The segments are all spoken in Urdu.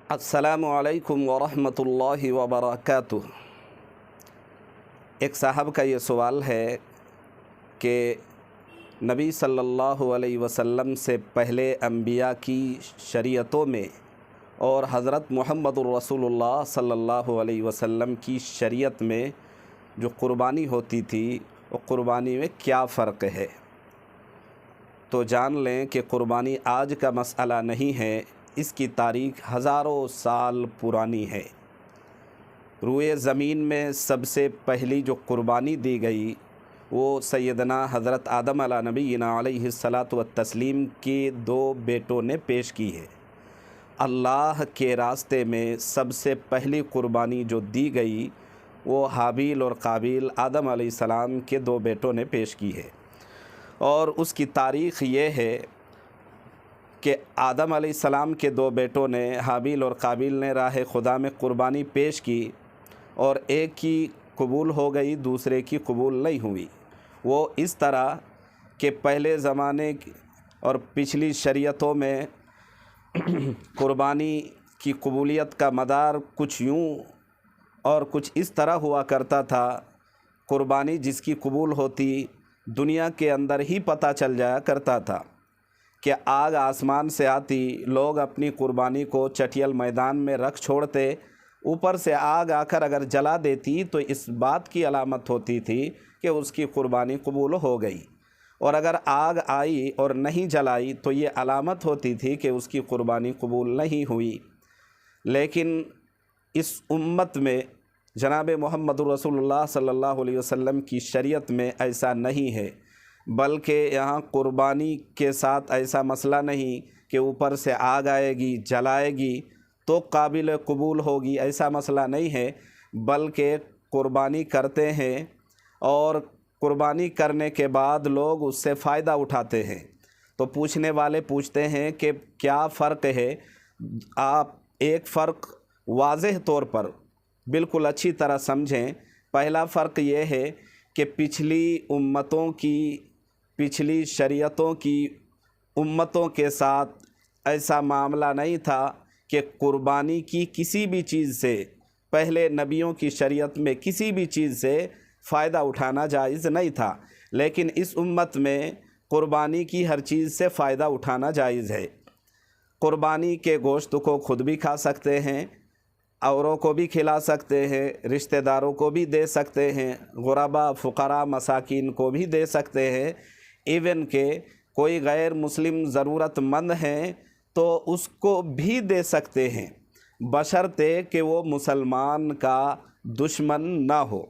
السلام علیکم ورحمۃ اللہ وبرکاتہ۔ ایک صاحب کا یہ سوال ہے کہ نبی صلی اللہ علیہ وسلم سے پہلے انبیاء کی شریعتوں میں اور حضرت محمد الرسول اللہ صلی اللہ علیہ وسلم کی شریعت میں جو قربانی ہوتی تھی وہ قربانی میں کیا فرق ہے؟ تو جان لیں کہ قربانی آج کا مسئلہ نہیں ہے، اس کی تاریخ ہزاروں سال پرانی ہے۔ روئے زمین میں سب سے پہلی جو قربانی دی گئی وہ سیدنا حضرت آدم علیہ نبینا علیہ الصلاۃ والتسلیم کے 2 بیٹوں نے پیش کی ہے۔ اللہ کے راستے میں سب سے پہلی قربانی جو دی گئی وہ حابیل اور قابیل آدم علیہ السلام کے 2 بیٹوں نے پیش کی ہے، اور اس کی تاریخ یہ ہے کہ آدم علیہ السلام کے 2 بیٹوں نے، حابیل اور قابیل نے راہ خدا میں قربانی پیش کی، اور ایک کی قبول ہو گئی، دوسرے کی قبول نہیں ہوئی۔ وہ اس طرح کہ پہلے زمانے اور پچھلی شریعتوں میں قربانی کی قبولیت کا مدار کچھ یوں اور کچھ اس طرح ہوا کرتا تھا، قربانی جس کی قبول ہوتی دنیا کے اندر ہی پتہ چل جایا کرتا تھا کہ آگ آسمان سے آتی، لوگ اپنی قربانی کو چٹیل میدان میں رکھ چھوڑتے، اوپر سے آگ آ کر اگر جلا دیتی تو اس بات کی علامت ہوتی تھی کہ اس کی قربانی قبول ہو گئی، اور اگر آگ آئی اور نہیں جلائی تو یہ علامت ہوتی تھی کہ اس کی قربانی قبول نہیں ہوئی۔ لیکن اس امت میں جناب محمد رسول اللہ صلی اللہ علیہ وسلم کی شریعت میں ایسا نہیں ہے، بلکہ یہاں قربانی کے ساتھ ایسا مسئلہ نہیں کہ اوپر سے آگ آئے گی، جلائے گی تو قابل قبول ہوگی، ایسا مسئلہ نہیں ہے، بلکہ قربانی کرتے ہیں اور قربانی کرنے کے بعد لوگ اس سے فائدہ اٹھاتے ہیں۔ تو پوچھنے والے پوچھتے ہیں کہ کیا فرق ہے؟ آپ ایک فرق واضح طور پر بالکل اچھی طرح سمجھیں۔ پہلا فرق یہ ہے کہ پچھلی امتوں کی، پچھلی شریعتوں کی امتوں کے ساتھ ایسا معاملہ نہیں تھا کہ قربانی کی کسی بھی چیز سے، پہلے نبیوں کی شریعت میں کسی بھی چیز سے فائدہ اٹھانا جائز نہیں تھا، لیکن اس امت میں قربانی کی ہر چیز سے فائدہ اٹھانا جائز ہے۔ قربانی کے گوشت کو خود بھی کھا سکتے ہیں، اوروں کو بھی کھلا سکتے ہیں، رشتہ داروں کو بھی دے سکتے ہیں، غربا، فقراء، مساکین کو بھی دے سکتے ہیں، ایون کہ کوئی غیر مسلم ضرورت مند ہیں تو اس کو بھی دے سکتے ہیں، بشرطے کہ وہ مسلمان کا دشمن نہ ہو۔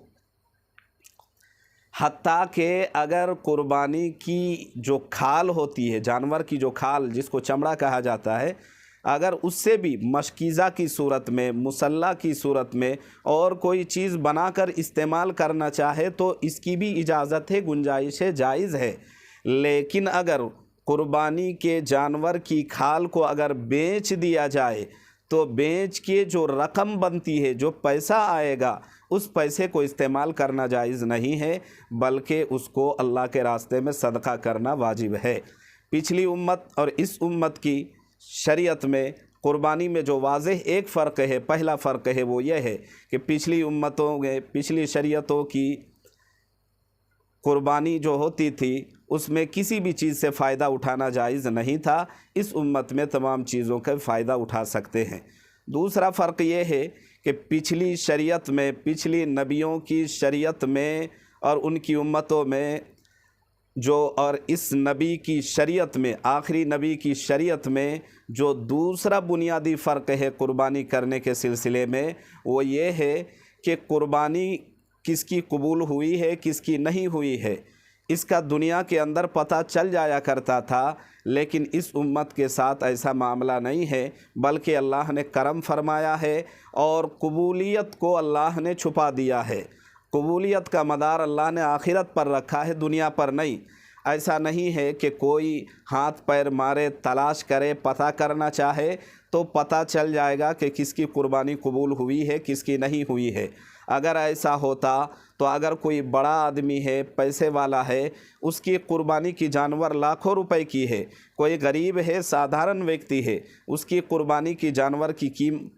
حتیٰ کہ اگر قربانی کی جو کھال ہوتی ہے، جانور کی جو کھال جس کو چمڑا کہا جاتا ہے، اگر اس سے بھی مشکیزہ کی صورت میں، مسلح کی صورت میں اور کوئی چیز بنا کر استعمال کرنا چاہے تو اس کی بھی اجازت ہے، گنجائش ہے، جائز ہے۔ لیکن اگر قربانی کے جانور کی کھال کو اگر بیچ دیا جائے تو بیچ کے جو رقم بنتی ہے، جو پیسہ آئے گا، اس پیسے کو استعمال کرنا جائز نہیں ہے، بلکہ اس کو اللہ کے راستے میں صدقہ کرنا واجب ہے۔ پچھلی امت اور اس امت کی شریعت میں قربانی میں جو واضح ایک فرق ہے، پہلا فرق ہے، وہ یہ ہے کہ پچھلی امتوں میں، پچھلی شریعتوں کی قربانی جو ہوتی تھی اس میں کسی بھی چیز سے فائدہ اٹھانا جائز نہیں تھا، اس امت میں تمام چیزوں کا فائدہ اٹھا سکتے ہیں۔ دوسرا فرق یہ ہے کہ پچھلی شریعت میں، پچھلی نبیوں کی شریعت میں اور ان کی امتوں میں اور اس نبی کی شریعت میں، آخری نبی کی شریعت میں جو دوسرا بنیادی فرق ہے قربانی کرنے کے سلسلے میں، وہ یہ ہے کہ قربانی کس کی قبول ہوئی ہے، کس کی نہیں ہوئی ہے، اس کا دنیا کے اندر پتہ چل جایا کرتا تھا، لیکن اس امت کے ساتھ ایسا معاملہ نہیں ہے، بلکہ اللہ نے کرم فرمایا ہے اور قبولیت کو اللہ نے چھپا دیا ہے۔ قبولیت کا مدار اللہ نے آخرت پر رکھا ہے، دنیا پر نہیں۔ ایسا نہیں ہے کہ کوئی ہاتھ پیر مارے، تلاش کرے، پتہ کرنا چاہے تو پتہ چل جائے گا کہ کس کی قربانی قبول ہوئی ہے، کس کی نہیں ہوئی ہے۔ اگر ایسا ہوتا تو اگر کوئی بڑا آدمی ہے، پیسے والا ہے، اس کی قربانی کی جانور لاکھوں روپے کی ہے، کوئی غریب ہے، سادھارن ویکتی ہے، اس کی قربانی کی جانور کی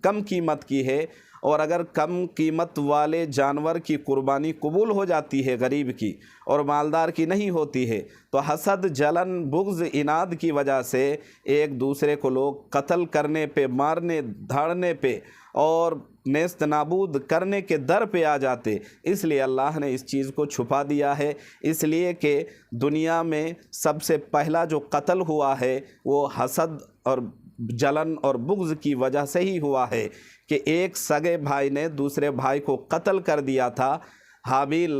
کم قیمت کی ہے، اور اگر کم قیمت والے جانور کی قربانی قبول ہو جاتی ہے غریب کی اور مالدار کی نہیں ہوتی ہے، تو حسد، جلن، بغض، اناد کی وجہ سے ایک دوسرے کو لوگ قتل کرنے پہ، مارنے دھاڑنے پہ اور نیست نابود کرنے کے در پہ آ جاتے۔ اس لیے اللہ نے اس چیز کو چھپا دیا ہے، اس لیے کہ دنیا میں سب سے پہلا جو قتل ہوا ہے وہ حسد اور جلن اور بغض کی وجہ سے ہی ہوا ہے کہ ایک سگے بھائی نے دوسرے بھائی کو قتل کر دیا تھا۔ حابیل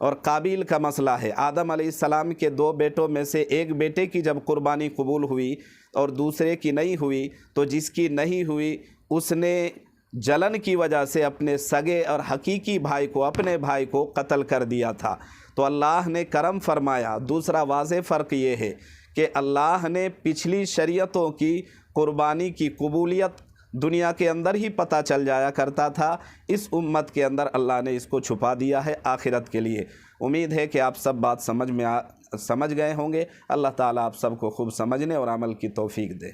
اور قابیل کا مسئلہ ہے، آدم علیہ السلام کے 2 بیٹوں میں سے ایک بیٹے کی جب قربانی قبول ہوئی اور دوسرے کی نہیں ہوئی، تو جس کی نہیں ہوئی اس نے جلن کی وجہ سے اپنے سگے اور حقیقی بھائی کو، اپنے بھائی کو قتل کر دیا تھا۔ تو اللہ نے کرم فرمایا۔ دوسرا واضح فرق یہ ہے کہ اللہ نے پچھلی شریعتوں کی قربانی کی قبولیت دنیا کے اندر ہی پتہ چل جایا کرتا تھا، اس امت کے اندر اللہ نے اس کو چھپا دیا ہے آخرت کے لیے۔ امید ہے کہ آپ سب بات سمجھ گئے ہوں گے۔ اللہ تعالیٰ آپ سب کو خوب سمجھنے اور عمل کی توفیق دے۔